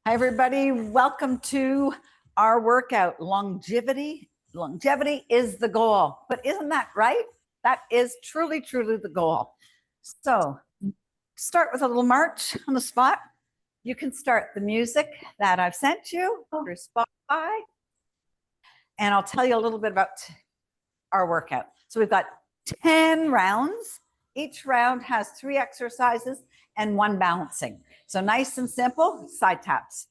Hi, everybody. Welcome to our workout. Longevity is the goal. But isn't that right? That is truly the goal. So start with a little march on the spot. You can start the music that I've sent you through Spotify. And I'll tell you a little bit about our workout. So we've got 10 rounds. Each round has 3 exercises and 1 balancing. So nice and simple, side taps.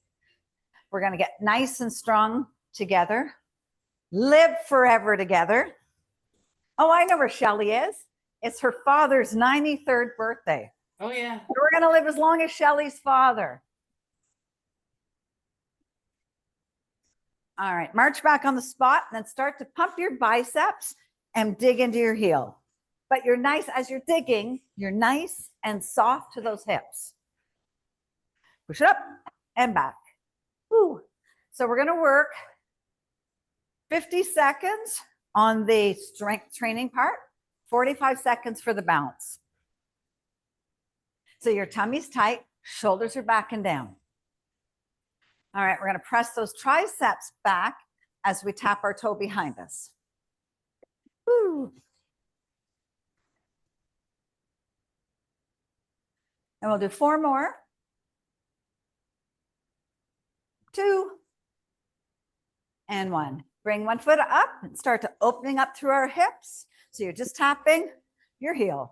We're going to get nice and strong together. Live forever together. Oh, I know where Shelly is. It's her father's 93rd birthday. Oh, yeah. We're going to live as long as Shelly's father. All right, march back on the spot and then start to pump your biceps and dig into your heel. But you're nice, as you're digging, you're nice and soft to those hips. Push it up and back. Woo. So we're going to work 50 seconds on the strength training part, 45 seconds for the balance. So your tummy's tight, shoulders are back and down. All right, we're going to press those triceps back as we tap our toe behind us. Woo. And we'll do 4 more. 2 and 1. Bring one foot up and start to opening up through our hips. So you're just tapping your heel.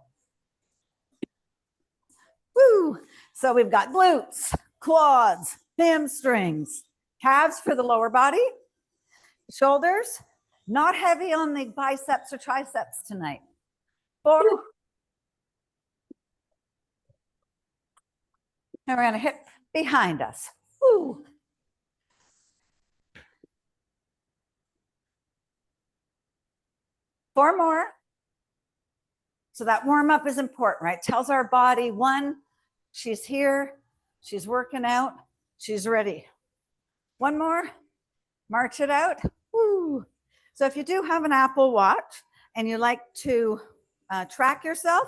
Woo! So we've got glutes, quads, hamstrings, calves for the lower body, shoulders, not heavy on the biceps or triceps tonight. 4. And we're going to hip behind us. Woo! 4 more. So that warm up is important, right? Tells our body, 1, she's here, she's working out, she's ready. 1 more, march it out. Woo. So if you do have an Apple Watch and you like to track yourself,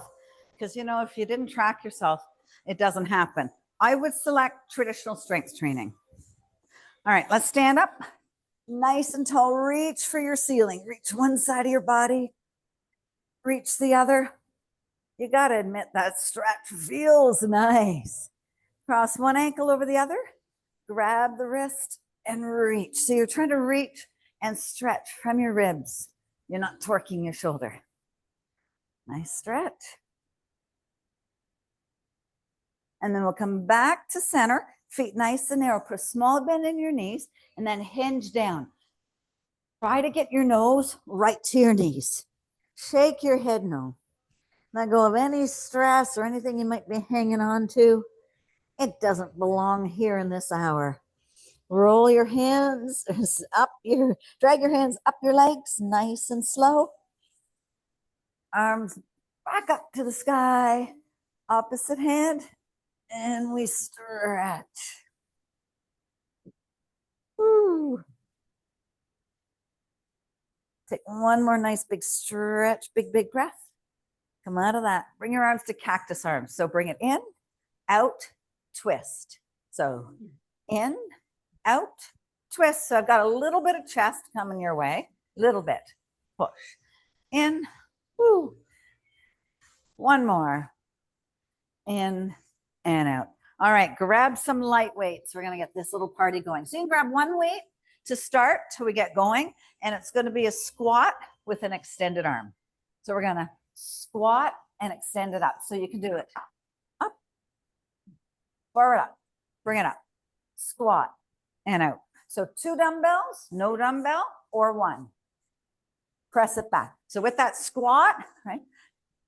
because if you didn't track yourself, it doesn't happen. I would select traditional strength training. All right, let's stand up. Nice and tall, reach for your ceiling. Reach one side of your body, reach the other. You got to admit that stretch feels nice. Cross one ankle over the other, grab the wrist and reach. So you're trying to reach and stretch from your ribs. You're not torquing your shoulder. Nice stretch. And then we'll come back to center, feet nice and narrow. Put a small bend in your knees and then hinge down. Try to get your nose right to your knees. Shake your head no. Let go of any stress or anything you might be hanging on to. It doesn't belong here in this hour. Roll your hands up drag your hands up your legs, nice and slow. Arms back up to the sky. Opposite hand, and we stretch. Woo. Take one more nice big stretch, big breath. Come out of that. Bring your arms to cactus arms. So bring it in, out, twist. So in, out, twist. So I've got a little bit of chest coming your way. Little bit. Push. In. Woo. 1 more. In and out. All right, grab some light weights. We're going to get this little party going. So you can grab 1 weight to start till we get going. And it's going to be a squat with an extended arm. So we're going to squat and extend it up. So you can do it up, forward up, bring it up, squat and out. So 2 dumbbells, no dumbbell, or 1. Press it back. So with that squat, right,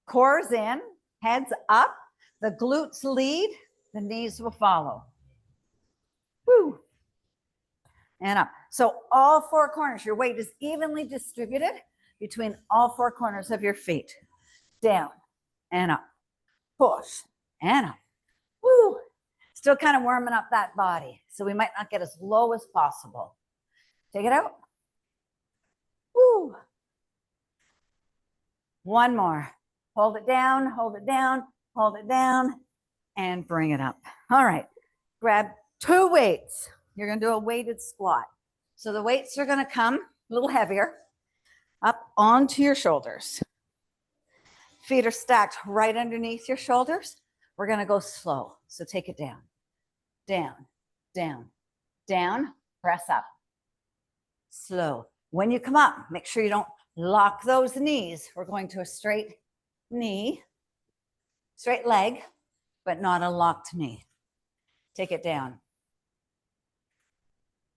core's in, head's up, the glutes lead, the knees will follow. Woo. And up. So all 4 corners, your weight is evenly distributed between all 4 corners of your feet. Down and up, push and up. Woo. Still kind of warming up that body. So we might not get as low as possible. Take it out. Woo. 1 more. Hold it down, hold it down, hold it down, and bring it up. All right. Grab 2 weights. You're going to do a weighted squat. So the weights are going to come a little heavier up onto your shoulders. Feet are stacked right underneath your shoulders. We're going to go slow. So take it down, down, down, down, press up. Slow. When you come up, make sure you don't lock those knees. We're going to a straight knee, straight leg, but not a locked knee. Take it down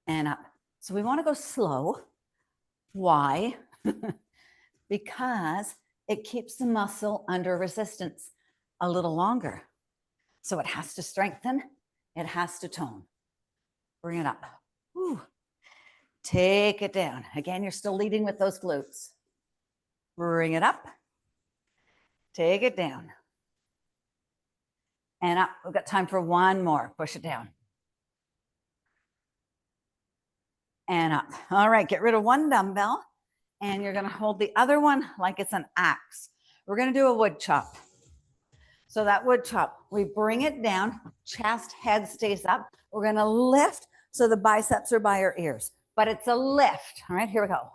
and up. So we want to go slow. Why? Because it keeps the muscle under resistance a little longer. So it has to strengthen, it has to tone. Bring it up. Whew. Take it down. Again, you're still leading with those glutes. Bring it up. Take it down. And up. We've got time for one more. Push it down. And up. All right, get rid of one dumbbell. And you're going to hold the other one like it's an axe. We're going to do a wood chop. So that wood chop, we bring it down, chest, head stays up. We're going to lift so the biceps are by our ears. But it's a lift. All right, here we go.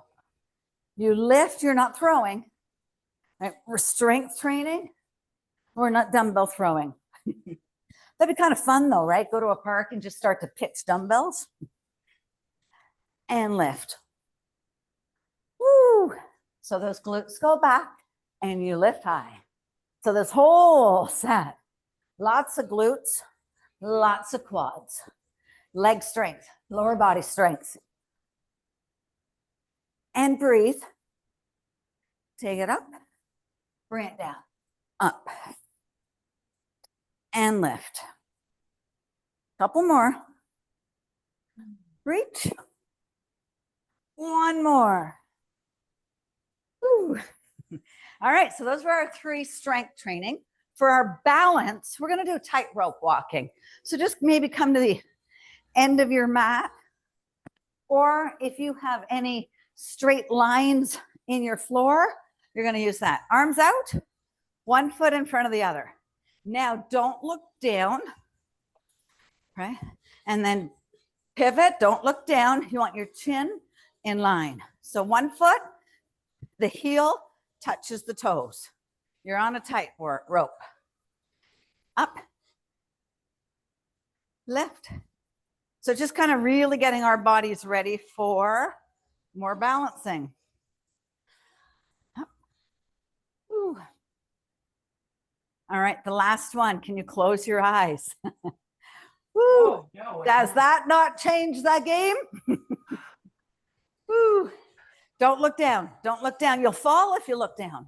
You lift, you're not throwing. Right? We're strength training. We're not dumbbell throwing. That'd be kind of fun though, right? Go to a park and just start to pitch dumbbells. And lift. Woo! So those glutes go back and you lift high. So this whole set, lots of glutes, lots of quads, leg strength, lower body strength. And breathe. Take it up, bring it down, up, and lift. Couple more. Reach. One more. Woo. All right, so those were our 3 strength training. For our balance, we're going to do tightrope walking. So just maybe come to the end of your mat, or if you have any straight lines in your floor, you're going to use that. Arms out, one foot in front of the other. Now don't look down, right? And then pivot, don't look down. You want your chin in line. So one foot, the heel touches the toes. You're on a tight rope. Up, lift. So just kind of really getting our bodies ready for more balancing. Up. Ooh. All right, the last one. Can you close your eyes? Woo. Oh, no, does that not change the game? Woo. Don't look down. Don't look down. You'll fall if you look down.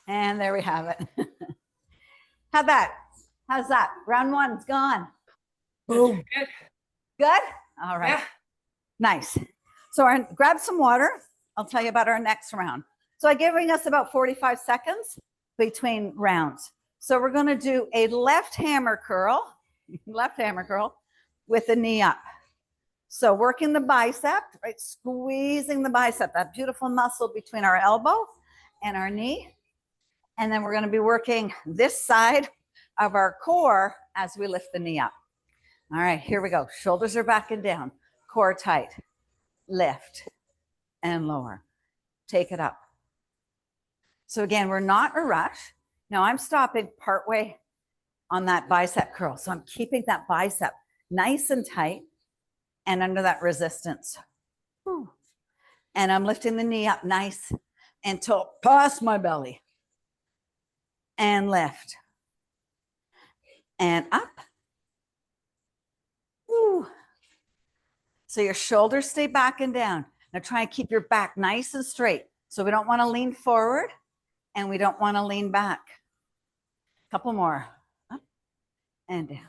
And there we have it. How's that? How's that? Round 1's gone. Boom. Good. Good? All right. Yeah. Nice. So grab some water. I'll tell you about our next round. So I'm giving us about 45 seconds between rounds. So we're going to do a left hammer curl with the knee up. So working the bicep, right? Squeezing the bicep, that beautiful muscle between our elbow and our knee. And then we're going to be working this side of our core as we lift the knee up. All right, here we go. Shoulders are back and down. Core tight. Lift and lower. Take it up. So again, we're not a rush. Now I'm stopping partway on that bicep curl. So I'm keeping that bicep nice and tight and under that resistance. Whew. And I'm lifting the knee up nice until past my belly. And lift. And up. Woo. So your shoulders stay back and down. Now try and keep your back nice and straight. So we don't want to lean forward and we don't want to lean back. Couple more. Up and down.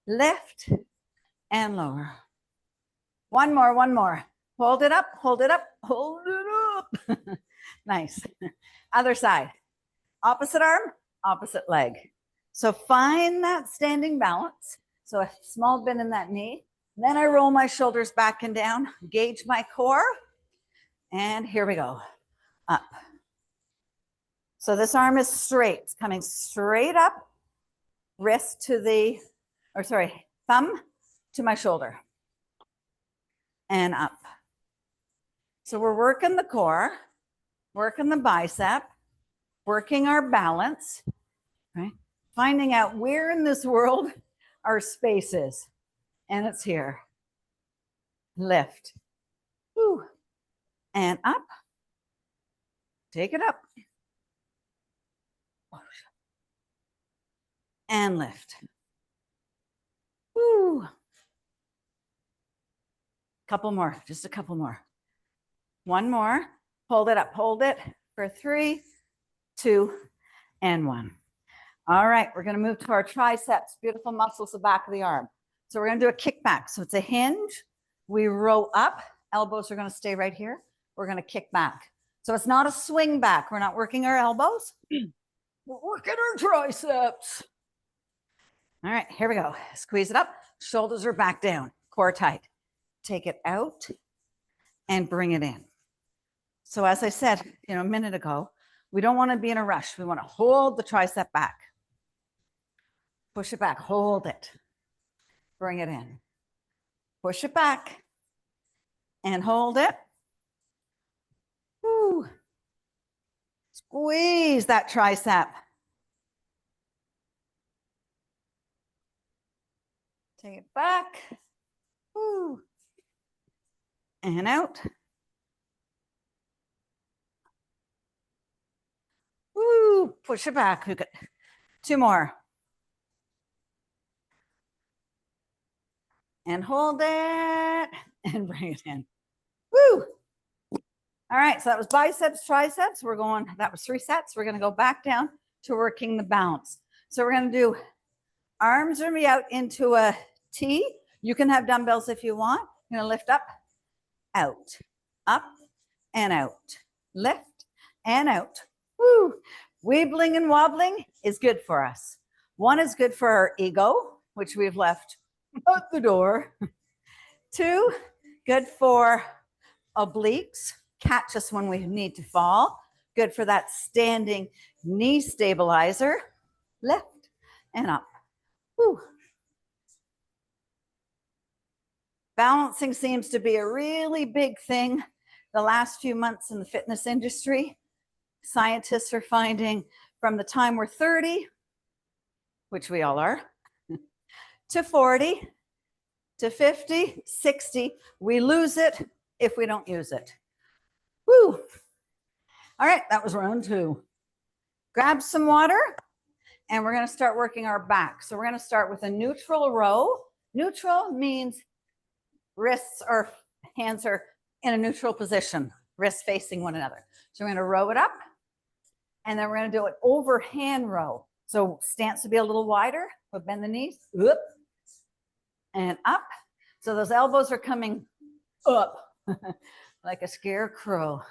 Lift and lower. One more, one more. Hold it up, hold it up, hold it up. Nice. Other side. Opposite arm, opposite leg. So find that standing balance. So a small bend in that knee. Then I roll my shoulders back and down, gauge my core. And here we go. Up. So this arm is straight. It's coming straight up. Wrist to the, or sorry, thumb to my shoulder and up. So we're working the core, working the bicep, working our balance, right? Finding out where in this world our space is. And it's here. Lift. Woo. And up. Take it up. And lift. Woo. Couple more, just a couple more. One more. Hold it up. Hold it for 3, 2, and 1. All right, we're going to move to our triceps, beautiful muscles, the back of the arm. So we're going to do a kickback. So it's a hinge. We row up. Elbows are going to stay right here. We're going to kick back. So it's not a swing back. We're not working our elbows. We're working our triceps. All right, here we go. Squeeze it up. Shoulders are back down. Core tight. Take it out and bring it in. So as I said, a minute ago, we don't want to be in a rush. We want to hold the tricep back. Push it back. Hold it. Bring it in. Push it back and hold it. Woo. Squeeze that tricep. Take it back. Woo. And out. Woo. Push it back. We've got 2 more. And hold it and bring it in. Woo. All right, so that was biceps, triceps. That was 3 sets. We're going to go back down to working the bounce. So we're going to do arms are out into a T. You can have dumbbells if you want. You're going to lift up, up, and out. Lift and out. Woo. Weebling and wobbling is good for us. 1 is good for our ego, which we've left at the door. 2, good for obliques. Catch us when we need to fall. Good for that standing knee stabilizer. Lift and up. Woo. Balancing seems to be a really big thing the last few months in the fitness industry. Scientists are finding from the time we're 30, which we all are, to 40, to 50, 60, we lose it if we don't use it. Woo. All right, that was round 2. Grab some water, and we're going to start working our back. So we're going to start with a neutral row. Neutral means wrists or hands are in a neutral position, wrists facing one another. So we're going to row it up, and then we're going to do an overhand row. So stance will be a little wider. We'll bend the knees, up, and up. So those elbows are coming up like a scarecrow.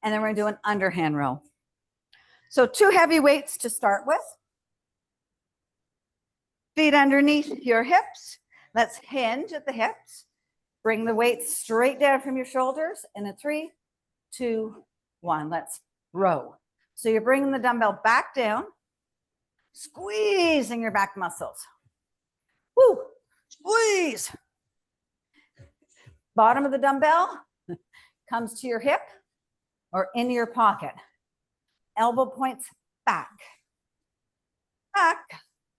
And then we're going to do an underhand row. So 2 heavy weights to start with. Feet underneath your hips. Let's hinge at the hips. Bring the weight straight down from your shoulders in a 3, 2, 1. Let's row. So you're bringing the dumbbell back down, squeezing your back muscles. Woo, squeeze. Bottom of the dumbbell comes to your hip or in your pocket. Elbow points back. Back.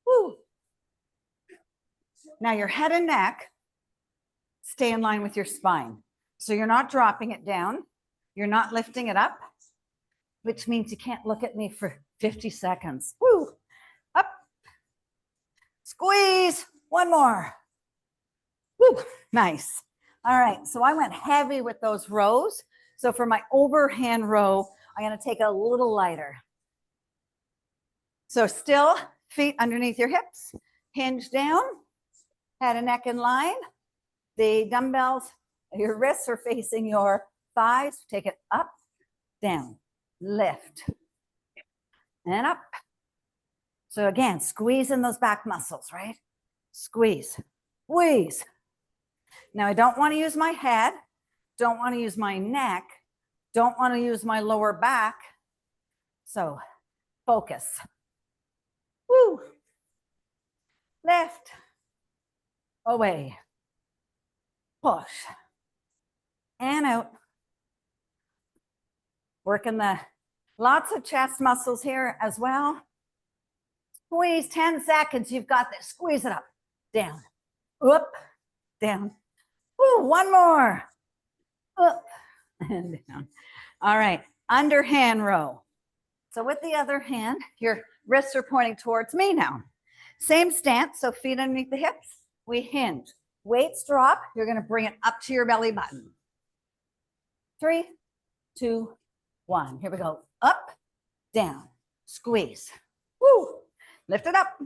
Woo. Now your head and neck stay in line with your spine. So you're not dropping it down. You're not lifting it up, which means you can't look at me for 50 seconds. Woo. Up. Squeeze. 1 more. Woo. Nice. All right. So I went heavy with those rows. So for my overhand row, I'm going to take a little lighter. So still feet underneath your hips, hinge down, head and neck in line. The dumbbells, your wrists are facing your thighs. Take it up, down, lift, and up. So again, squeeze in those back muscles, right? Squeeze, squeeze. Now I don't want to use my head, don't want to use my neck, don't want to use my lower back. So focus. Woo. Lift. away, push, and out. Working the lots of chest muscles here as well. Squeeze 10 seconds. You've got this. Squeeze it up, down, up, down. Ooh, one more. Up and down. All right, underhand row. So with the other hand, your wrists are pointing towards me now. Same stance, so feet underneath the hips. We hinge. Weights drop. You're going to bring it up to your belly button. 3, 2, 1. Here we go. Up, down, squeeze. Woo! Lift it up.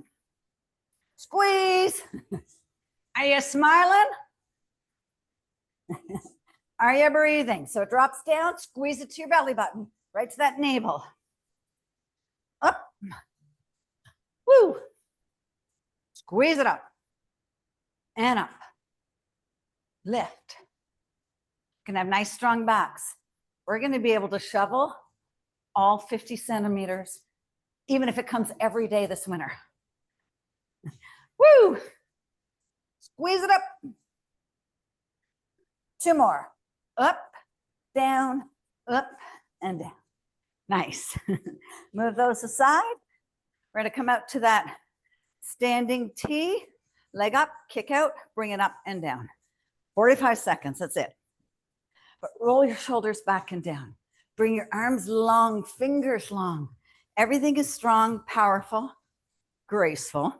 Squeeze. Are you smiling? Are you breathing? So it drops down, squeeze it to your belly button, right to that navel. Up. Woo. Squeeze it up. And up. Lift. You can have nice strong backs. We're going to be able to shovel all 50 centimeters, even if it comes every day this winter. Woo! Squeeze it up. 2 more. Up, down, up, and down. Nice. Move those aside. We're going to come out to that standing T, leg up, kick out, bring it up and down. 45 seconds, that's it. But roll your shoulders back and down. Bring your arms long, fingers long. Everything is strong, powerful, graceful.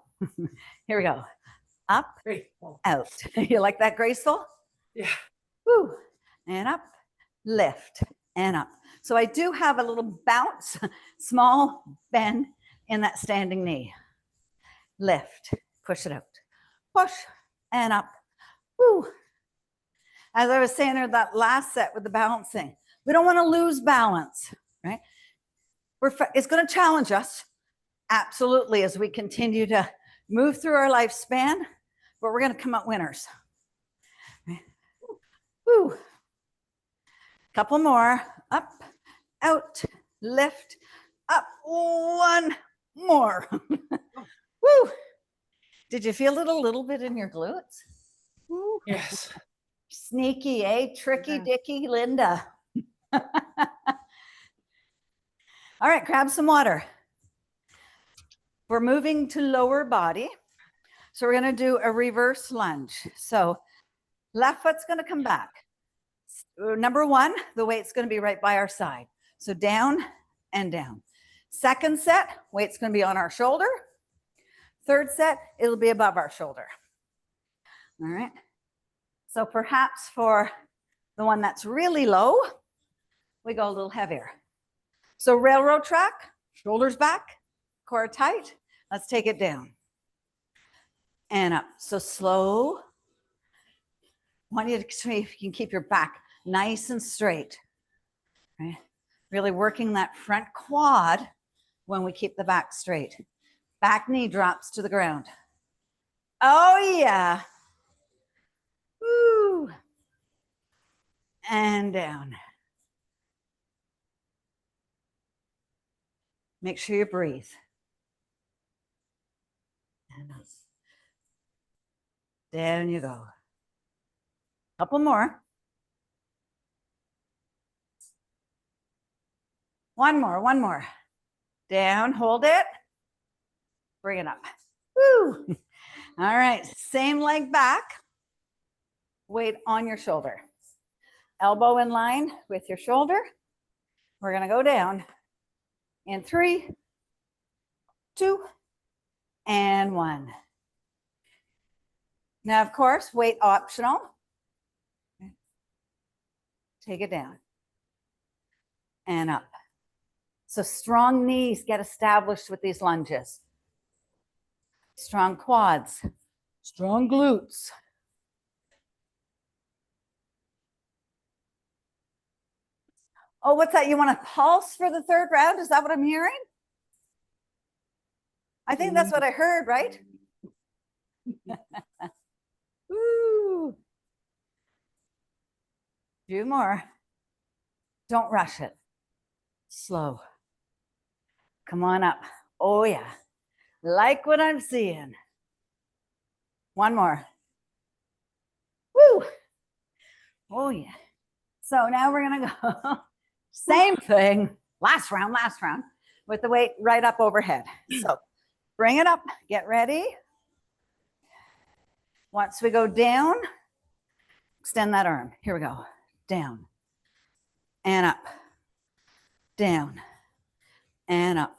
Here we go. Up, graceful. Out. You like that graceful? Yeah. Woo. And up, lift, and up. So I do have a little bounce, small bend in that standing knee. Lift, push it out. Push, and up. Woo. As I was saying in that last set with the balancing, we don't want to lose balance, right? It's going to challenge us, absolutely, as we continue to move through our lifespan, but we're going to come out winners. Right? Woo. Couple more. Up, out, lift, up. 1 more. Woo. Did you feel it a little bit in your glutes? Woo. Yes. Sneaky, eh? Tricky Dicky Linda. All right, grab some water. We're moving to lower body. So we're going to do a reverse lunge. So left foot's going to come back. Number 1, the weight's going to be right by our side. So down and down. Second set, weight's going to be on our shoulder. Third set, it'll be above our shoulder. All right. So perhaps for the one that's really low, we go a little heavier. So railroad track, shoulders back, core tight. Let's take it down and up. So slow. I want you to see if you can keep your back nice and straight. Right? Really working that front quad when we keep the back straight. Back knee drops to the ground. Oh yeah. Woo. And down. Make sure you breathe. And up. Down you go. Couple more. One more. Down, hold it. Bring it up. Woo. All right, same leg back. Weight on your shoulder. Elbow in line with your shoulder. We're gonna go down in 3, 2, and 1. Now, of course, weight optional. Take it down and up. So strong knees get established with these lunges. Strong quads, strong glutes. Oh, what's that? You want to pulse for the third round? Is that what I'm hearing? I think that's what I heard, right? Woo. Few more. Don't rush it. Slow. Come on up. Oh, yeah. Like what I'm seeing. One more. Oh, yeah. So now we're going to go same thing. Last round with the weight right up overhead. So bring it up. Get ready. Once we go down, extend that arm. Here we go. Down and up, down and up.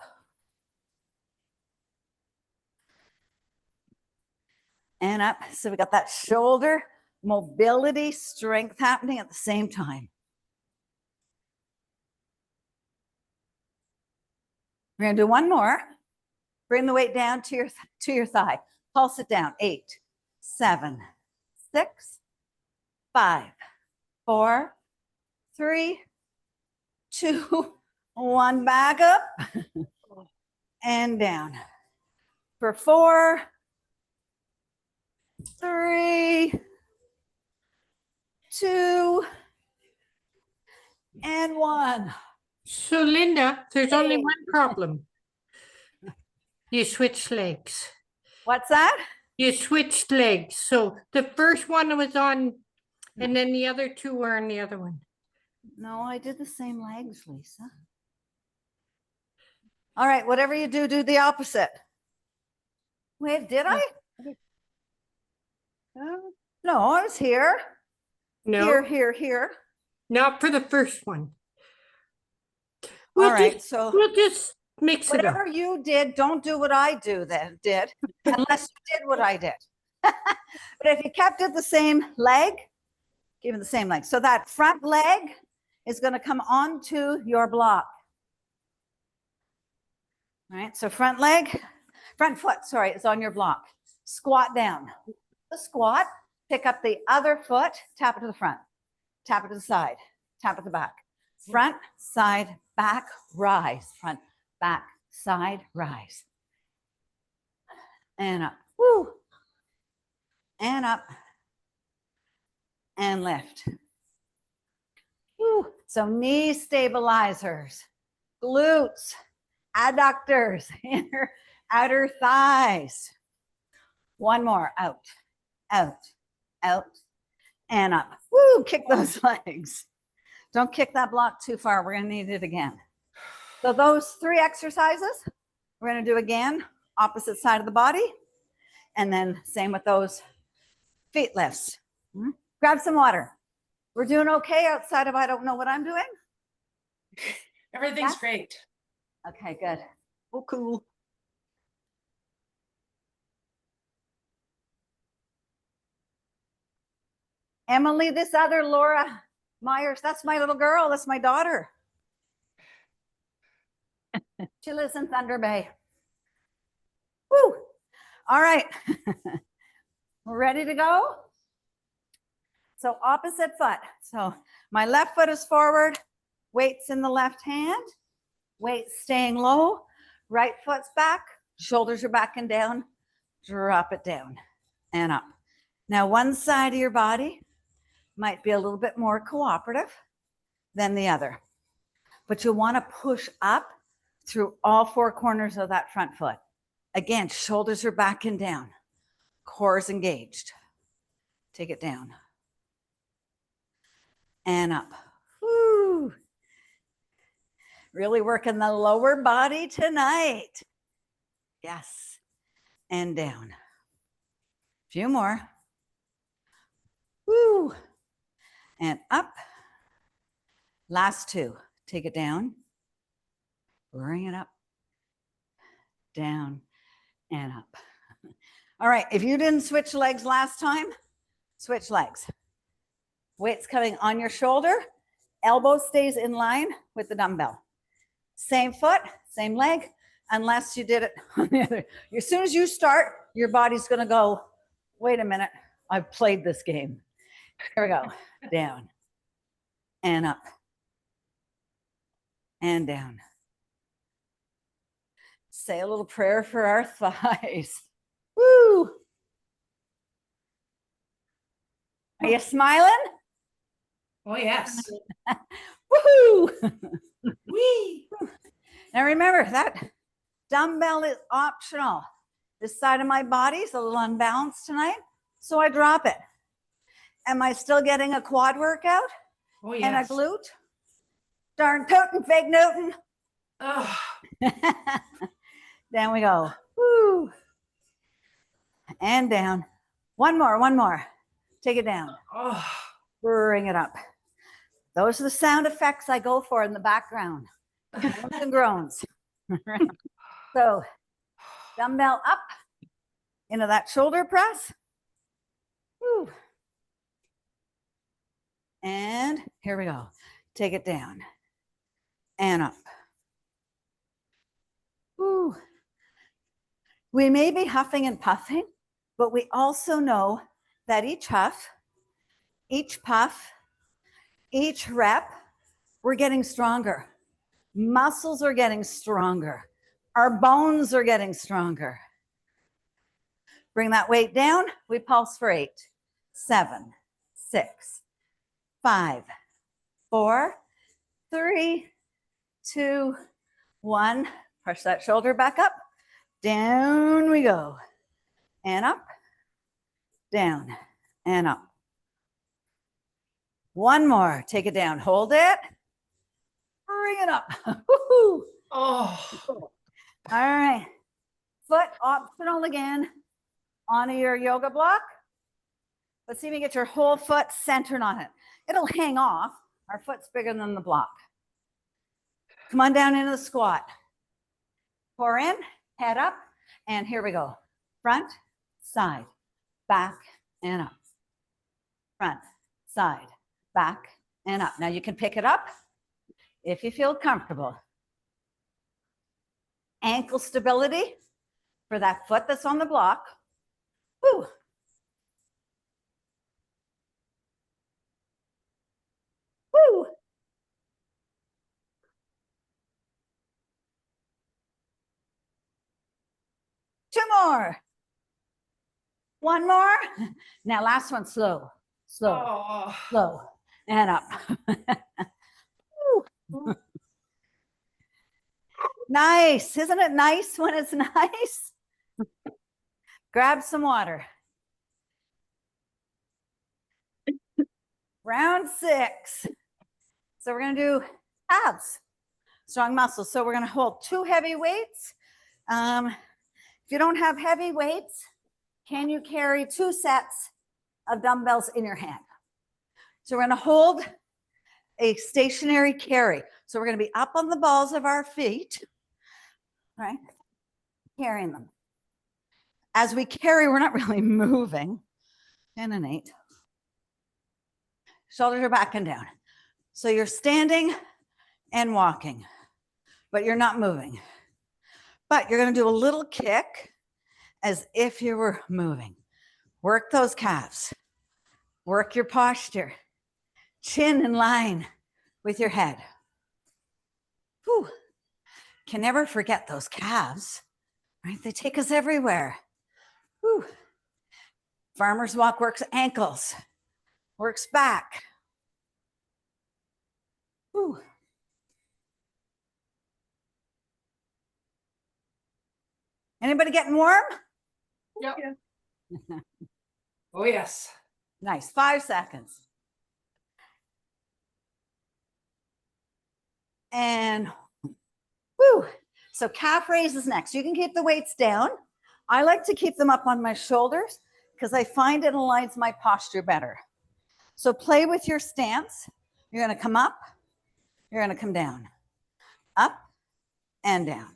And up. So we got that shoulder mobility, strength happening at the same time. We're going to do one more. Bring the weight down to your thigh. Pulse it down. 8, 7, 6, 5, 4, 3, 2, 1. Back up and down. For 4, 3, 2, and 1. So Linda, there's only one problem. You switched legs. What's that? You switched legs. So the first one was on, and then the other two were on the other one. No, I did the same legs, Lisa. All right, whatever you do, do the opposite. Wait, did I? No, I was here. No. Here. Not for the first one. All right, so we'll just mix it up. Whatever you did, don't do what I did, unless you did what I did. But if you kept it the same leg, give it the same leg. So that front leg is going to come onto your block. All right, so front foot, sorry, is on your block. Squat down. The squat, pick up the other foot, tap it to the front, tap it to the side, tap it to the back. Front, side, back, rise. Front, back, side, rise. And up. Woo. And up. And lift. Woo. So knee stabilizers, glutes, adductors, inner, outer thighs. One more. Out, out, out, and up. Woo. Kick those legs. Don't kick that block too far. We're going to need it again. So those 3 exercises, we're going to do again, opposite side of the body. And then same with those feet lifts. Grab some water. We're doing okay outside of I don't know what I'm doing? Everything's great. Okay, good. Oh, cool. Emily, this other Laura Myers, that's my little girl. That's my daughter. She lives in Thunder Bay. Woo! All right. We're ready to go? So opposite foot. So my left foot is forward, weights in the left hand, weight staying low, right foot's back, shoulders are back and down, drop it down and up. Now one side of your body might be a little bit more cooperative than the other, but you'll want to push up through all 4 corners of that front foot. Again, shoulders are back and down, core is engaged. Take it down and up. Woo. Really working the lower body tonight. Yes. And down. A few more. Woo. And up. Last 2. Take it down. Bring it up. Down and up. All right. If you didn't switch legs last time, switch legs. Weight's coming on your shoulder. Elbow stays in line with the dumbbell. Same foot, same leg, unless you did it on the other. As soon as you start, your body's going to go, wait a minute, I've played this game. Here we go. Down and up and down. Say a little prayer for our thighs. Woo! Are you smiling? Oh, yes. Woohoo! Whee! Now remember, that dumbbell is optional. This side of my body is a little unbalanced tonight, so I drop it. Am I still getting a quad workout Oh, and a yes. glute? Darn tootin', fake Newton. Oh, Down we go. Woo. And down. One more. Take it down. oh. Bring it up. Those are the sound effects I go for in the background. Moans and groans. So dumbbell up into that shoulder press. Woo. And here we go. Take it down and up. Woo. We may be huffing and puffing, but we also know that each huff, each puff, each rep, we're getting stronger. Muscles are getting stronger. Our bones are getting stronger. Bring that weight down. We pulse for 8, 7, 6, 5, 4, 3, 2, 1. Push that shoulder back up. Down we go. And up, down, and up. One more. Take it down. Hold it. Bring it up. Woo-hoo. Oh. All right. Foot optional again onto your yoga block. Let's see if you get your whole foot centered on it. It'll hang off. Our foot's bigger than the block. Come on down into the squat. Pour in, head up, and here we go. Front, side, back, and up. Front, side, back, and up. Now you can pick it up if you feel comfortable. Ankle stability for that foot that's on the block. Woo. Woo. Two more. One more. Now last one, slow, slow, Oh. slow, and up. Nice. Isn't it nice when it's nice? Grab some water. Round 6. So we're going to do abs, strong muscles. So we're going to hold 2 heavy weights. If you don't have heavy weights, can you carry 2 sets of dumbbells in your hand? So we're going to hold a stationary carry. So we're going to be up on the balls of our feet, right? Carrying them. As we carry, we're not really moving. 10 and 8. Shoulders are back and down. So you're standing and walking, but you're not moving. But you're going to do a little kick as if you were moving. Work those calves. Work your posture. Chin in line with your head. Whew. Can never forget those calves, right? They take us everywhere. Whew. Farmer's walk works ankles, works back. Whew. Anybody getting warm? Yep. Oh, yes. Nice. 5 seconds. And woo. So calf raises next. You can keep the weights down. I like to keep them up on my shoulders because I find it aligns my posture better. So play with your stance. You're going to come up. You're going to come down. Up and down.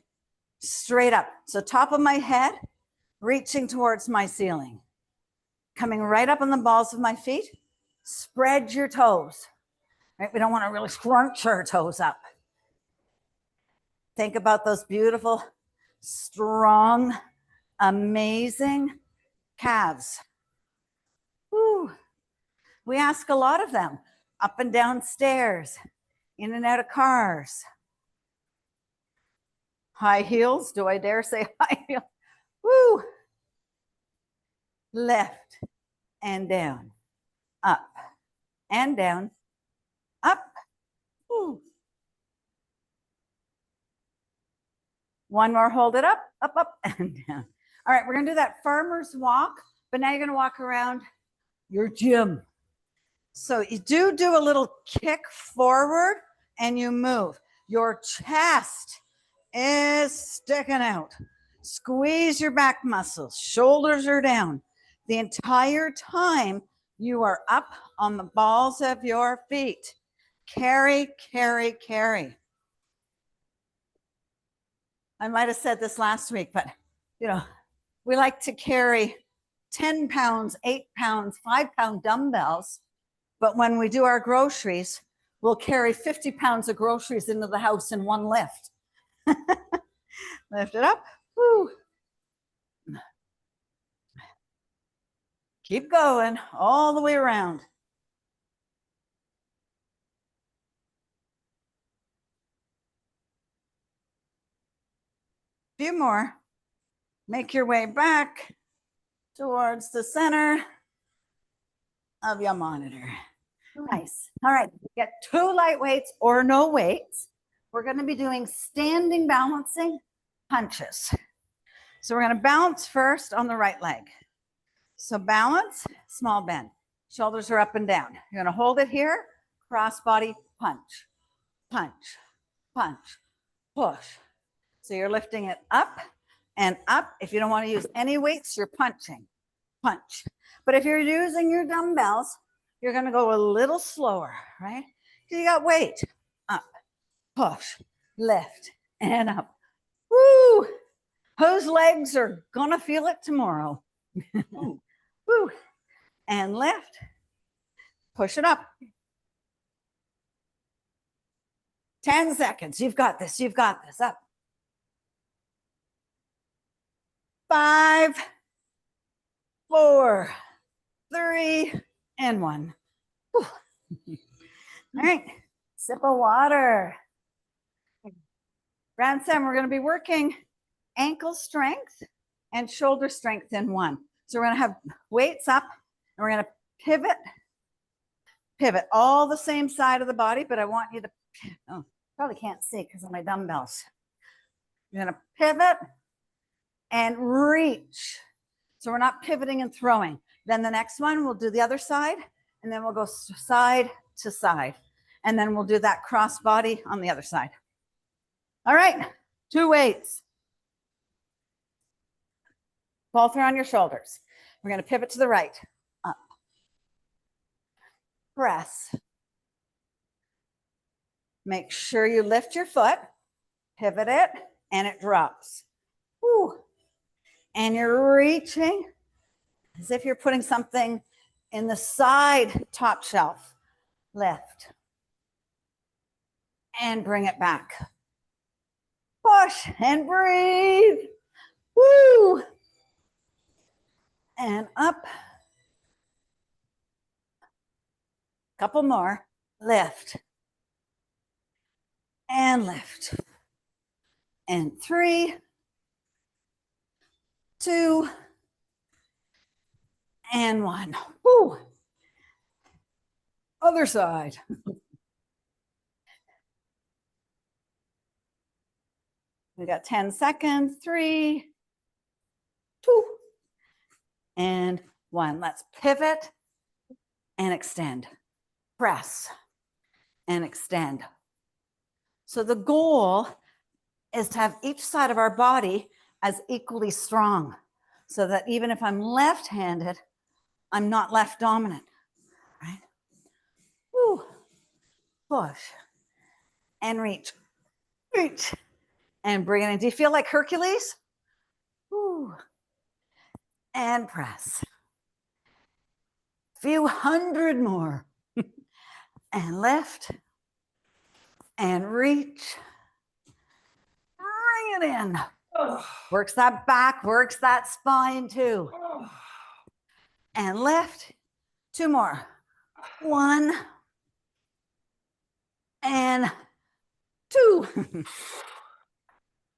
Straight up. So top of my head, reaching towards my ceiling. Coming right up on the balls of my feet. Spread your toes. Right? We don't want to really scrunch our toes up. Think about those beautiful, strong, amazing calves. Woo. We ask a lot of them up and down stairs, in and out of cars. High heels. Do I dare say high heels? Woo. Lift and down, up and down, up. Woo. One more, hold it up, and down. All right, we're gonna do that farmer's walk, but now you're gonna walk around your gym. So you do a little kick forward and you move. Your chest is sticking out. Squeeze your back muscles. Shoulders are down. The entire time you are up on the balls of your feet. Carry, carry, carry. I might have said this last week, but we like to carry 10 pounds, 8 pounds, 5-pound dumbbells. But when we do our groceries, we'll carry 50 pounds of groceries into the house in one lift. Lift it up. Woo. Keep going all the way around. Few more. Make your way back towards the center of your monitor. Nice. All right, get 2 light weights or no weights. We're going to be doing standing balancing punches. So we're going to balance first on the right leg. So balance, small bend. Shoulders are up and down. You're going to hold it here, cross body punch, punch, punch, push. So you're lifting it up and up. If you don't want to use any weights, you're punching, punch. But if you're using your dumbbells, you're going to go a little slower, right? You got weight, up, push, lift, and up. Woo! Those legs are going to feel it tomorrow. Woo! And lift, push it up. 10 seconds. You've got this. You've got this. Up. 5, 4, 3, and 1. Whew. All right. Sip of water. Round 7, we're going to be working ankle strength and shoulder strength in one. So we're going to have weights up and we're going to pivot all the same side of the body, but I want you to, probably can't see because of my dumbbells. You're going to pivot and reach. So we're not pivoting and throwing. Then the next one, we'll do the other side, and then we'll go side to side. And then we'll do that cross body on the other side. All right, 2 weights. Both are on your shoulders. We're going to pivot to the right. Up. Press. Make sure you lift your foot, pivot it, and it drops. Woo. And you're reaching as if you're putting something in the side top shelf. Lift. And bring it back. Push and breathe. Woo! And up. Couple more. Lift. And lift. And 3, 2, and 1. Woo! Other side. We got 10 seconds. 3, 2, and 1. Let's pivot and extend. Press and extend. So the goal is to have each side of our body as equally strong so that even if I'm left-handed, I'm not left dominant, right? Woo. Push and reach, reach, and bring it in. Do you feel like Hercules? Woo. And press. Few hundred more. And lift and reach. Bring it in. Oh. Works that back, works that spine too. Oh. And lift. 2 more. 1 and 2.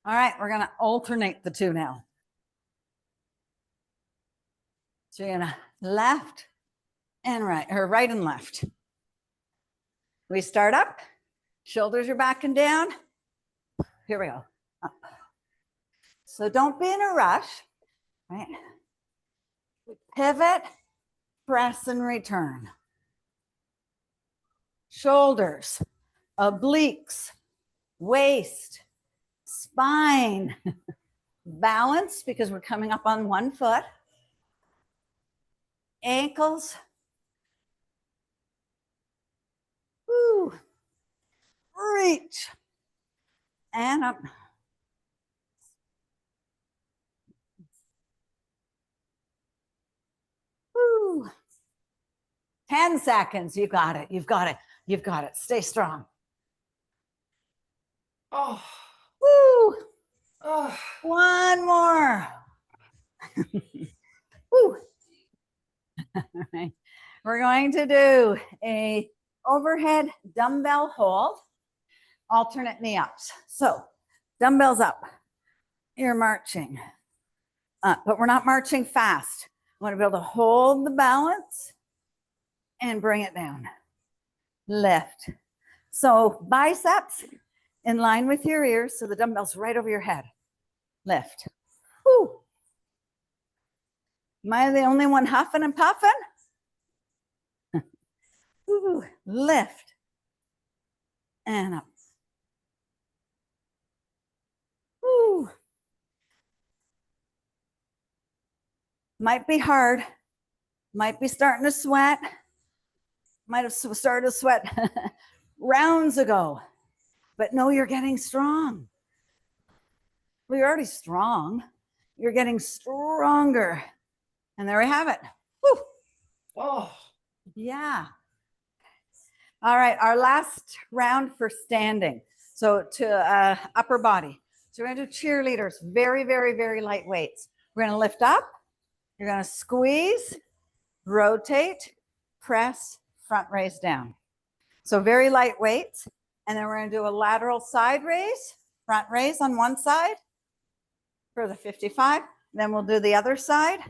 All right, we're going to alternate the 2 now. So you're going to left and right, or right and left. We start up, shoulders are back and down. Here we go. Up. So don't be in a rush, right? Pivot, press, and return. shoulders, obliques, waist, spine, balance because we're coming up on one foot, ankles, woo, reach, and up. Woo. 10 seconds. You got it. You've got it. You've got it. Stay strong. Oh. Woo. Oh. One more. Woo. All right. We're going to do a overhead dumbbell hold, alternate knee ups. So dumbbells up. You're marching up, but we're not marching fast. I want to be able to hold the balance and bring it down. Lift. So biceps in line with your ears. So the dumbbell's right over your head. Lift. Woo. Am I the only one huffing and puffing? Ooh, lift and up. Ooh. Might be hard. Might be starting to sweat. Might have started to sweat rounds ago. But no, you're getting strong. Well, you're already strong. You're getting stronger. And there we have it. Woo. Oh. Yeah. All right, our last round for standing. So to upper body. So we're gonna do cheerleaders, very, very, very light weights. We're gonna lift up, you're gonna squeeze, rotate, press, front raise down. So very light weights. And then we're gonna do a lateral side raise, front raise on one side for the 55. Then we'll do the other side.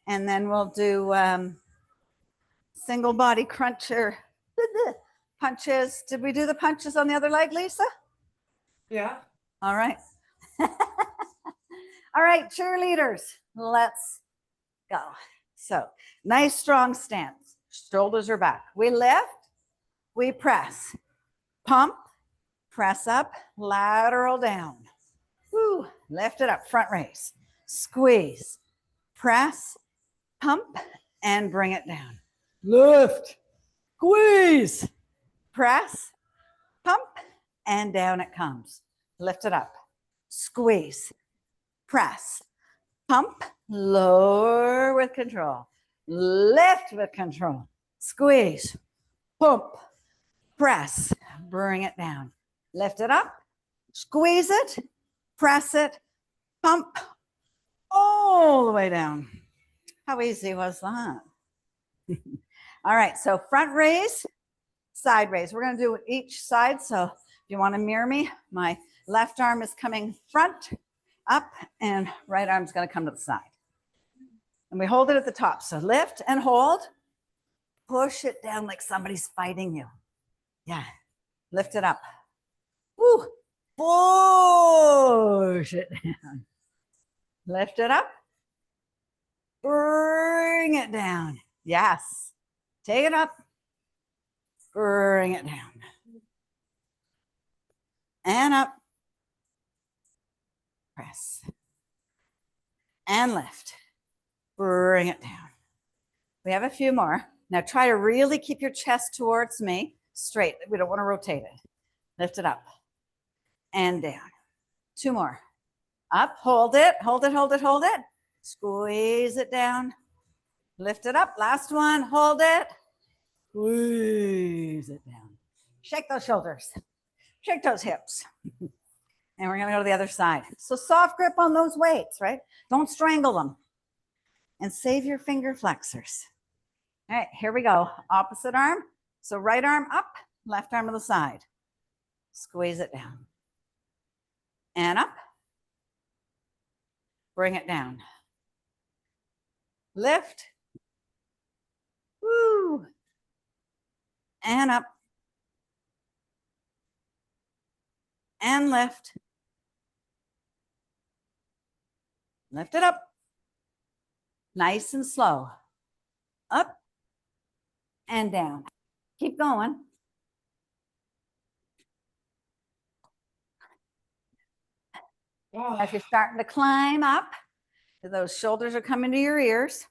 And then we'll do single body cruncher punches. Did we do the punches on the other leg, Lisa? Yeah. All right. All right, cheerleaders, let's go. So nice strong stance. Shoulders are back. We lift, we press, pump, press up, lateral down. Woo, lift it up, front raise, squeeze, press, pump, and bring it down. Lift, squeeze, press, pump, and down it comes. Lift it up, squeeze, press, pump, lower with control, lift with control, squeeze, pump, press, bring it down, lift it up, squeeze it, press it, pump, all the way down. How easy was that? All right, so front raise, side raise. We're going to do each side. So if you want to mirror me, my left arm is coming front, up, and right arm's going to come to the side. And we hold it at the top. So lift and hold. Push it down like somebody's fighting you. Yeah. Lift it up. Woo. Push it down. Lift it up. Bring it down. Yes. Take it up. Bring it down. And up. Press. And lift. Bring it down. We have a few more. Now try to really keep your chest towards me, straight. We don't want to rotate it. Lift it up and down. Two more. Up, hold it, hold it, hold it, hold it. Squeeze it down. Lift it up. Last one, hold it. Squeeze it down. Shake those shoulders. Shake those hips. And we're gonna go to the other side. So soft grip on those weights, right? Don't strangle them. And save your finger flexors. All right, here we go. Opposite arm. So right arm up, left arm to the side. Squeeze it down. And up. Bring it down. Lift. Woo. And up. And lift. Lift it up. Nice and slow. Up and down. Keep going. As you're starting to climb up, those shoulders are coming to your ears.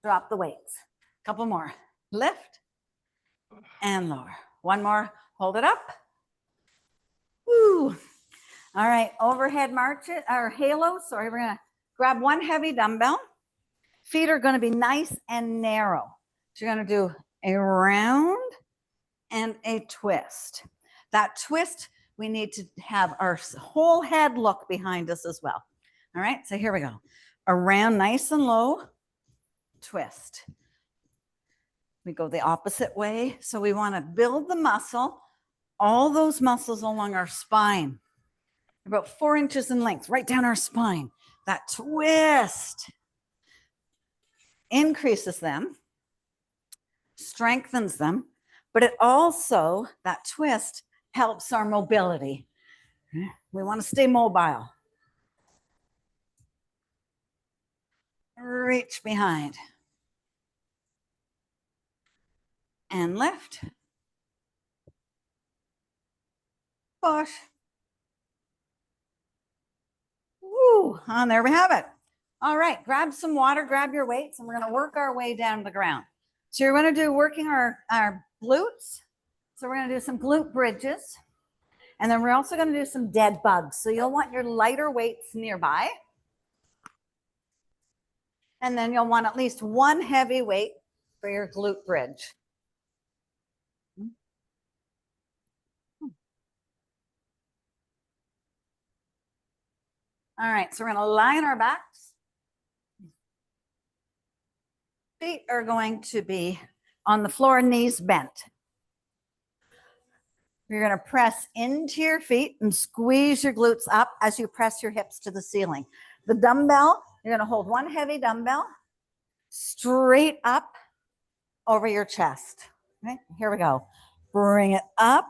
Drop the weights. Couple more. Lift and lower. One more. Hold it up. Woo. All right. Overhead marches or halos. Sorry, we're gonna grab one heavy dumbbell. Feet are going to be nice and narrow. So you're going to do a round and a twist. That twist, we need to have our whole head look behind us as well. All right, so here we go. Around nice and low, twist. We go the opposite way. So we want to build the muscle, all those muscles along our spine, about 4 inches in length, right down our spine. That twist increases them, strengthens them, but it also, that twist helps our mobility. We want to stay mobile. Reach behind. And lift. Push. Woo, and there we have it. All right, grab some water, grab your weights, and we're going to work our way down to the ground. So you're going to do working our glutes. So we're going to do some glute bridges. And then we're also going to do some dead bugs. So you'll want your lighter weights nearby. And then you'll want at least one heavy weight for your glute bridge. All right, so we're going to lie on our backs. Feet are going to be on the floor, knees bent. You're going to press into your feet and squeeze your glutes up as you press your hips to the ceiling. The dumbbell, you're going to hold one heavy dumbbell straight up over your chest. Okay, here we go. Bring it up,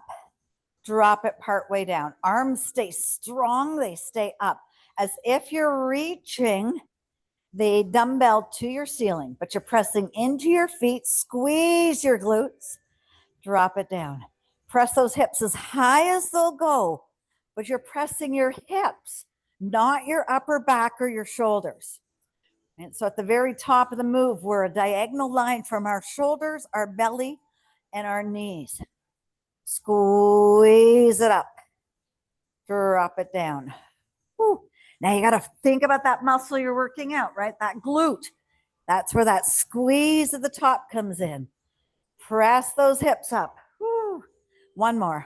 drop it part way down. Arms stay strong, they stay up as if you're reaching the dumbbell to your ceiling, but you're pressing into your feet, squeeze your glutes, drop it down. Press those hips as high as they'll go, but you're pressing your hips, not your upper back or your shoulders. And so at the very top of the move, we're a diagonal line from our shoulders, our belly, and our knees. Squeeze it up, drop it down. Woo. Now you got to think about that muscle you're working out, right? That glute. That's where that squeeze at the top comes in. Press those hips up. Woo. One more.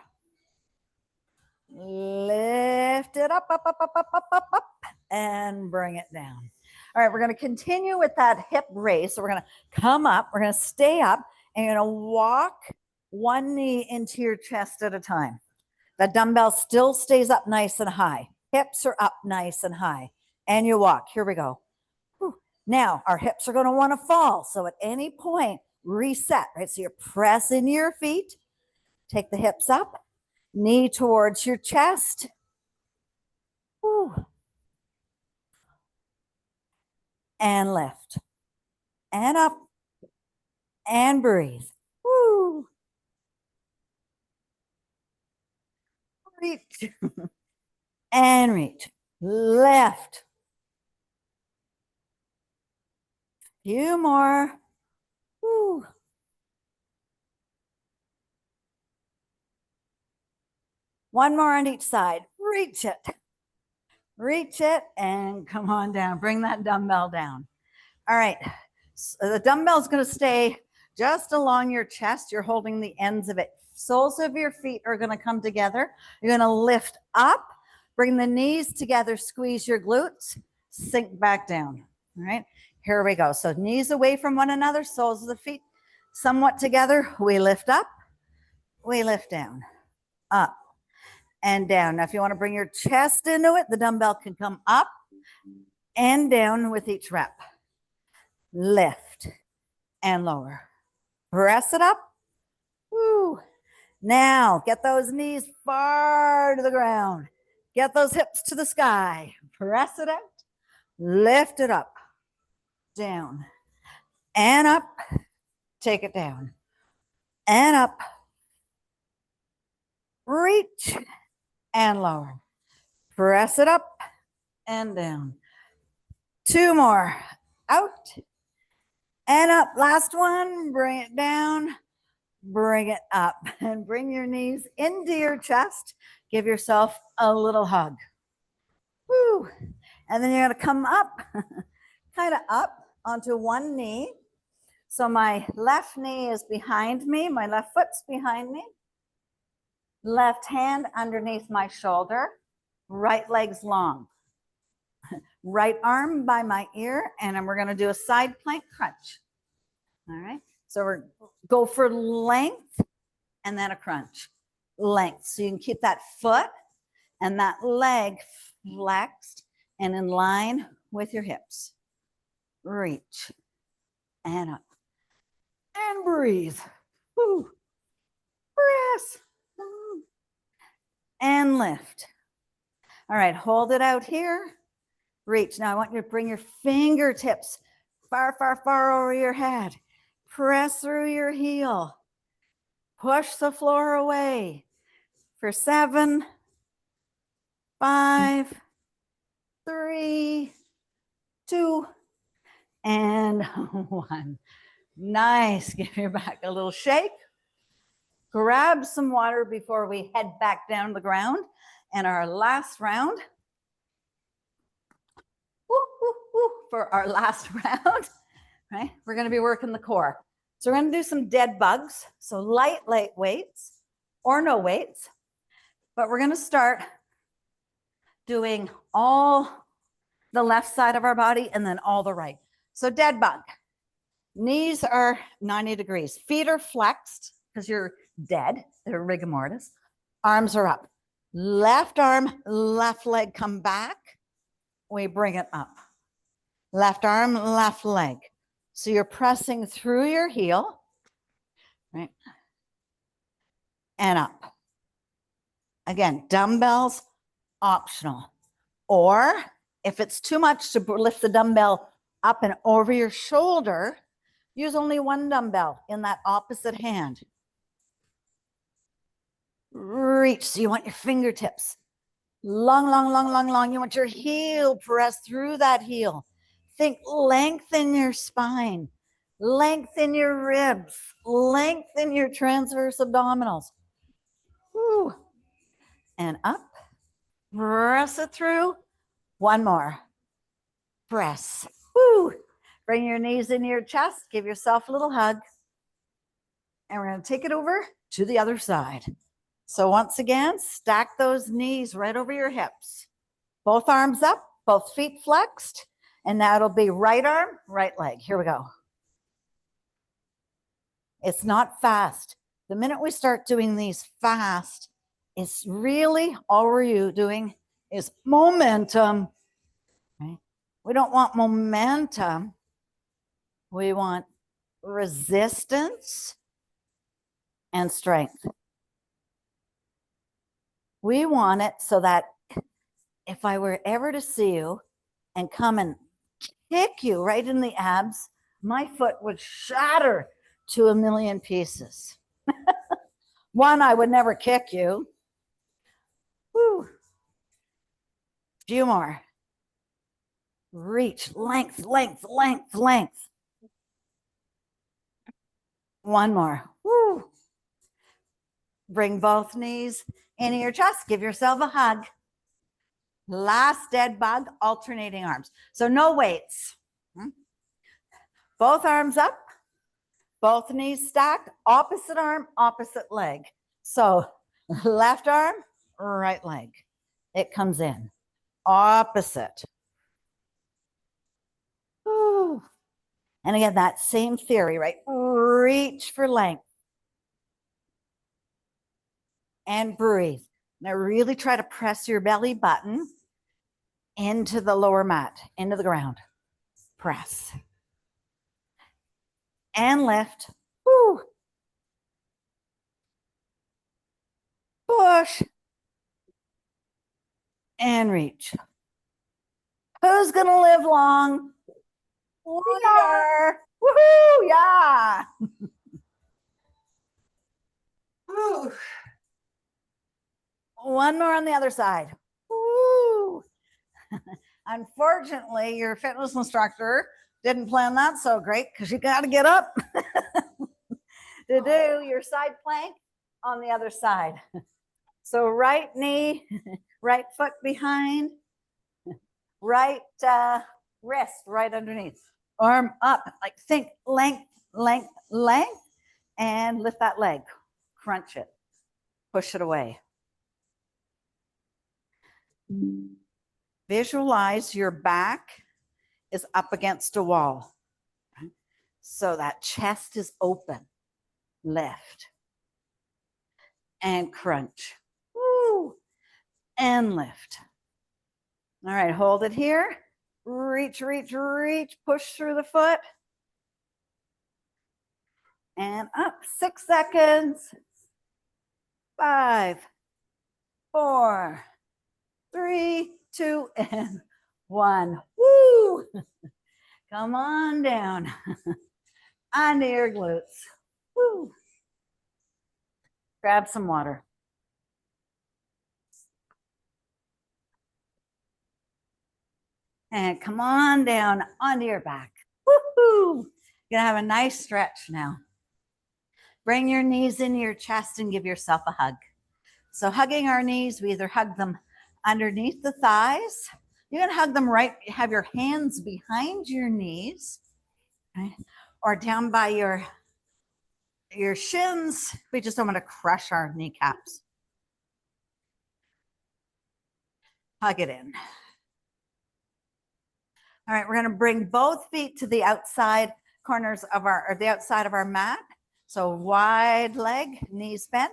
Lift it up, up, up, up, up, up, up, up, and bring it down. All right, we're going to continue with that hip raise. So we're going to come up, we're going to stay up, and you're going to walk one knee into your chest at a time. The dumbbell still stays up nice and high. Hips are up nice and high. And you walk. Here we go. Whew. Now, our hips are going to want to fall. So at any point, reset, right? So you're pressing your feet. Take the hips up. Knee towards your chest. Whew. And lift. And up. And breathe. Woo. Reach. And reach. Left. Few more. Woo. One more on each side. Reach it. Reach it and come on down. Bring that dumbbell down. All right. So the dumbbell is going to stay just along your chest. You're holding the ends of it. Soles of your feet are going to come together. You're going to lift up, bring the knees together, squeeze your glutes, sink back down. All right. Here we go. So knees away from one another, soles of the feet somewhat together. We lift up, we lift down, up and down. Now, if you want to bring your chest into it, the dumbbell can come up and down with each rep. Lift and lower. Press it up. Woo. Now, get those knees far to the ground. Get those hips to the sky. Press it out. Lift it up. Down. And up. Take it down. And up. Reach. And lower. Press it up and down. 2 more. Out and up. Last one. Bring it down. Bring it up. And bring your knees into your chest. Give yourself a little hug. Woo. And then you're going to come up, kind of up onto one knee. So my left knee is behind me. My left foot's behind me. Left hand underneath my shoulder. Right leg's long. Right arm by my ear. And then we're going to do a side plank crunch. All right. So we're go for length and then a crunch. Length. So you can keep that foot and that leg flexed and in line with your hips. Reach and up and breathe. Woo. Press and lift. All right, hold it out here. Reach. Now I want you to bring your fingertips far, far, far over your head. Press through your heel. Push the floor away for 7, 5, 3, 2, and 1. Nice. Give your back a little shake. Grab some water before we head back down to the ground. And our last round. Woo, woo, woo, for our last round, right? We're going to be working the core. So we're going to do some dead bugs. So light weights or no weights. But we're going to start doing all the left side of our body and then all the right. So dead bug. Knees are 90 degrees. Feet are flexed because you're dead. They're rigor mortis. Arms are up. Left arm, left leg come back. We bring it up. Left arm, left leg. So you're pressing through your heel, right? And up. Again, dumbbells, optional. Or if it's too much to lift the dumbbell up and over your shoulder, use only one dumbbell in that opposite hand. Reach. So you want your fingertips long, long, long, long, long. You want your heel pressed through that heel. Think lengthen your spine, lengthen your ribs, lengthen your transverse abdominals. Woo. And up. Press it through. One more. Press. Woo. Bring your knees into your chest. Give yourself a little hug. And we're going to take it over to the other side. So once again, stack those knees right over your hips. Both arms up, both feet flexed. And now it'll be right arm, right leg. Here we go. It's not fast. The minute we start doing these fast, it's really all we're doing is momentum. Right? We don't want momentum. We want resistance and strength. We want it so that if I were ever to see you and come and kick you right in the abs, my foot would shatter to a million pieces. One, I would never kick you. Woo. Few more. Reach, length, length, length, length. One more. Woo. Bring both knees into your chest. Give yourself a hug. Last dead bug, alternating arms. So no weights. Both arms up, both knees stacked, opposite arm, opposite leg. So left arm, right leg. It comes in. Opposite. Ooh. And again, that same theory, right? Reach for length. And breathe. Now really try to press your belly button into the lower mat, into the ground. Press. And lift. Woo. Push. And reach. Who's going to live long? We are. Woohoo! Yeah. Whew. One more on the other side. Woo. Unfortunately, your fitness instructor didn't plan that so great because you got to get up to do your side plank on the other side. So right knee, right foot behind, right wrist right underneath, arm up, like think length, length, length, and lift that leg, crunch it, push it away. Visualize your back is up against a wall. So that chest is open. Lift and crunch. Woo. And lift. All right, hold it here. Reach, reach, reach. Push through the foot. And up. 6 seconds. 5, 4, 3, 2, and 1. Woo! Come on down. Onto your glutes. Woo! Grab some water. And come on down onto your back. Woohoo! You're gonna have a nice stretch now. Bring your knees into your chest and give yourself a hug. So hugging our knees, we either hug them underneath the thighs. You're gonna hug them right, have your hands behind your knees, okay? Or down by your shins. We just don't want to crush our kneecaps. Hug it in. All right, we're going to bring both feet to the outside corners of or the outside of our mat. So wide leg, knees bent,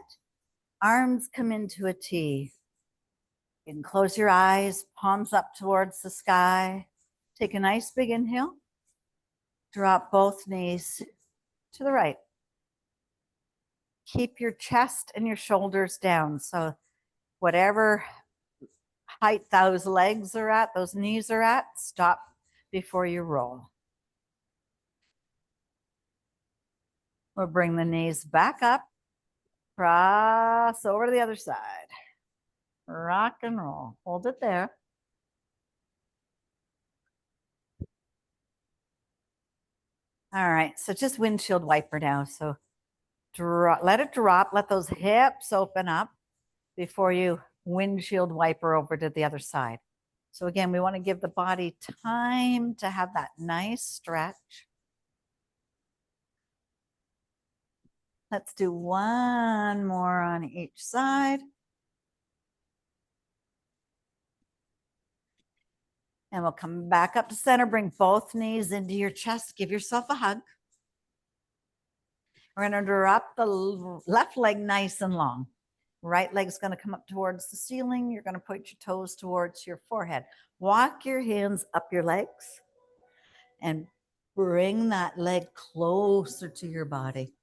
arms come into a T. You can close your eyes, palms up towards the sky. Take a nice big inhale. Drop both knees to the right. Keep your chest and your shoulders down. So whatever height those legs are at, those knees are at, stop before you roll. We'll bring the knees back up, cross over to the other side. Rock and roll. Hold it there. All right, so just windshield wiper now. So let it drop, let those hips open up before you windshield wiper over to the other side. So again, we want to give the body time to have that nice stretch. Let's do one more on each side. And we'll come back up to center, bring both knees into your chest, give yourself a hug. We're going to drop the left leg nice and long. Right leg's going to come up towards the ceiling. You're going to put your toes towards your forehead. Walk your hands up your legs and bring that leg closer to your body.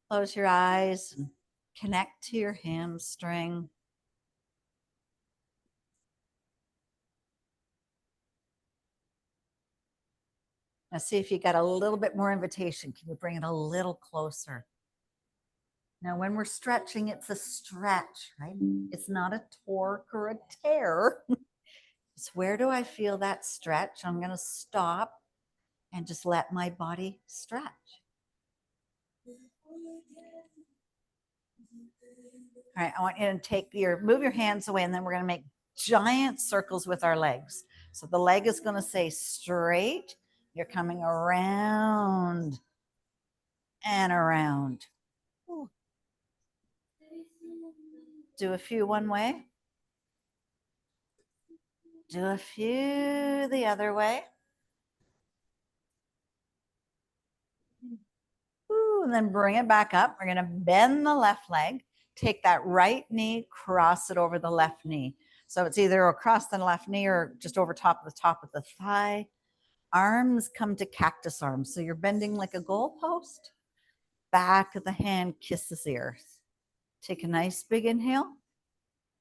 Close your eyes and connect to your hamstring. Now see if you got a little bit more invitation. Can you bring it a little closer? Now, when we're stretching, it's a stretch, right? It's not a torque or a tear. It's where do I feel that stretch? I'm going to stop and just let my body stretch. All right, I want you to move your hands away, and then we're going to make giant circles with our legs. So the leg is going to stay straight. You're coming around and around. Ooh. Do a few one way. Do a few the other way. Ooh, and then bring it back up. We're going to bend the left leg. Take that right knee, cross it over the left knee. So it's either across the left knee or just over top of the thigh. Arms come to cactus arms. So you're bending like a goalpost. Back of the hand kisses the earth. Take a nice big inhale.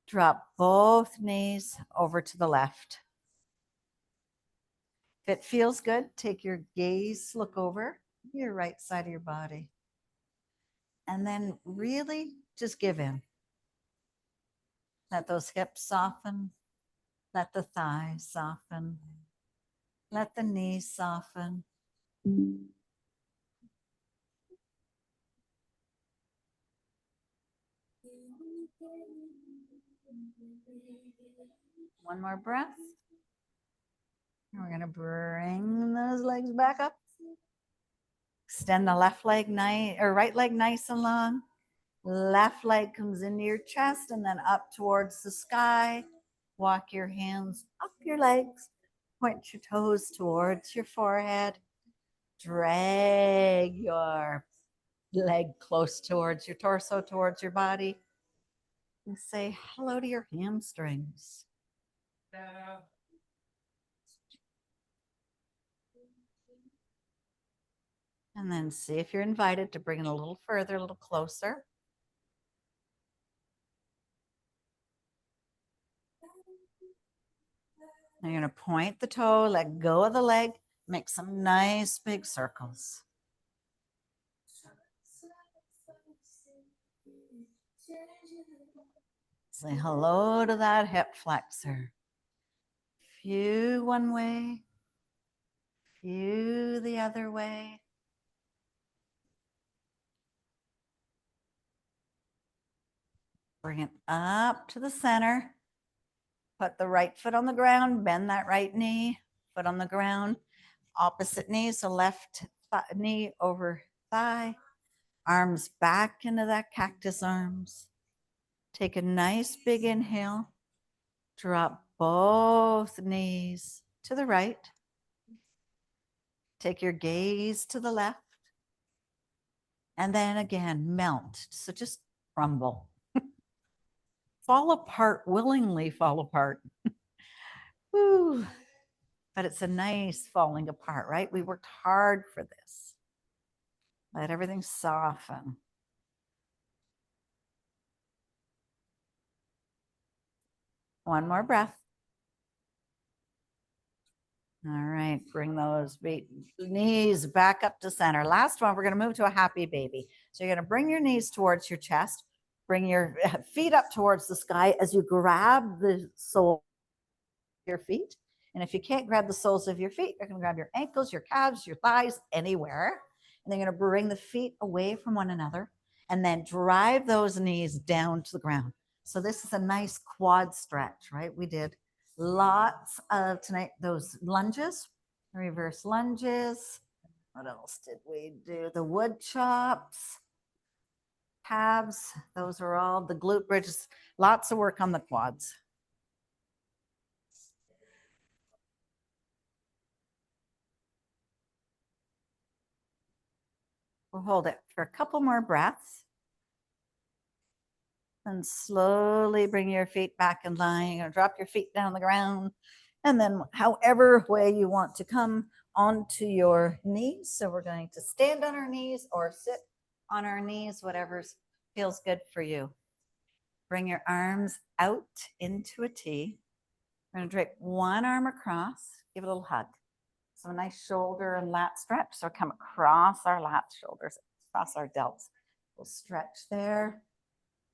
Drop both knees over to the left. If it feels good, take your gaze, look over your right side of your body. And then really just give in. Let those hips soften. Let the thighs soften. Let the knees soften. One more breath. And we're going to bring those legs back up. Extend the left leg nice or right leg nice and long. Left leg comes into your chest and then up towards the sky. Walk your hands up your legs. Point your toes towards your forehead. Drag your leg close towards your torso, towards your body. And say hello to your hamstrings. And then see if you're invited to bring it a little further, a little closer. Now you're going to point the toe, let go of the leg, make some nice big circles. Say hello to that hip flexor. Few one way, few the other way. Bring it up to the center. Put the right foot on the ground, bend that right knee, foot on the ground, opposite knee, so left knee over thigh, arms back into that cactus arms. Take a nice big inhale, drop both knees to the right. Take your gaze to the left. And then again, melt. So just crumble. Fall apart, willingly fall apart. Woo. But it's a nice falling apart, right? We worked hard for this. Let everything soften. One more breath. All right, bring those knees back up to center. Last one, we're going to move to a happy baby. So you're going to bring your knees towards your chest, bring your feet up towards the sky as you grab the sole of your feet. And if you can't grab the soles of your feet, you're going to grab your ankles, your calves, your thighs, anywhere. And then you're going to bring the feet away from one another and then drive those knees down to the ground. So this is a nice quad stretch, right? We did lots of tonight, those lunges, reverse lunges. What else did we do? The wood chops, calves. Those are all the glute bridges. Lots of work on the quads. We'll hold it for a couple more breaths. And slowly bring your feet back in line. You're going to drop your feet down on the ground. And then however way you want to come onto your knees. So we're going to stand on our knees or sit on our knees, whatever feels good for you. Bring your arms out into a T. We're going to drape one arm across. Give it a little hug. So a nice shoulder and lat stretch. So come across our lats, shoulders, across our delts. We'll stretch there.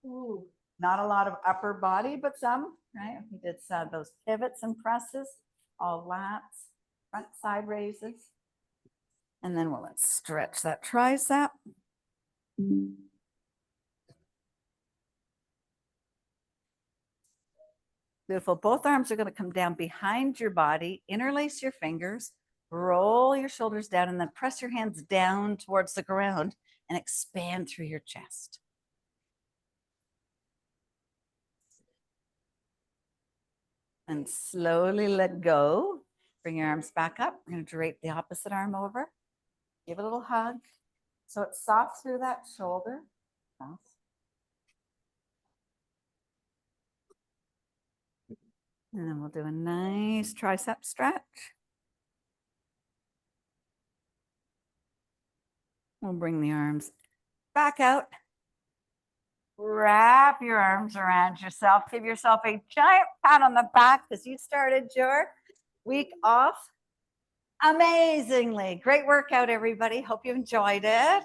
Ooh, not a lot of upper body, but some, right? We did those pivots and presses, all lats, front side raises. And then let's stretch that tricep. Beautiful. Both arms are going to come down behind your body. Interlace your fingers, roll your shoulders down, and then press your hands down towards the ground and expand through your chest. And slowly let go. Bring your arms back up. We're going to drape the opposite arm over. Give it a little hug. So it's soft through that shoulder. And then we'll do a nice tricep stretch. We'll bring the arms back out. Wrap your arms around yourself. Give yourself a giant pat on the back because you started your week off amazingly. Great workout, everybody. Hope you enjoyed it.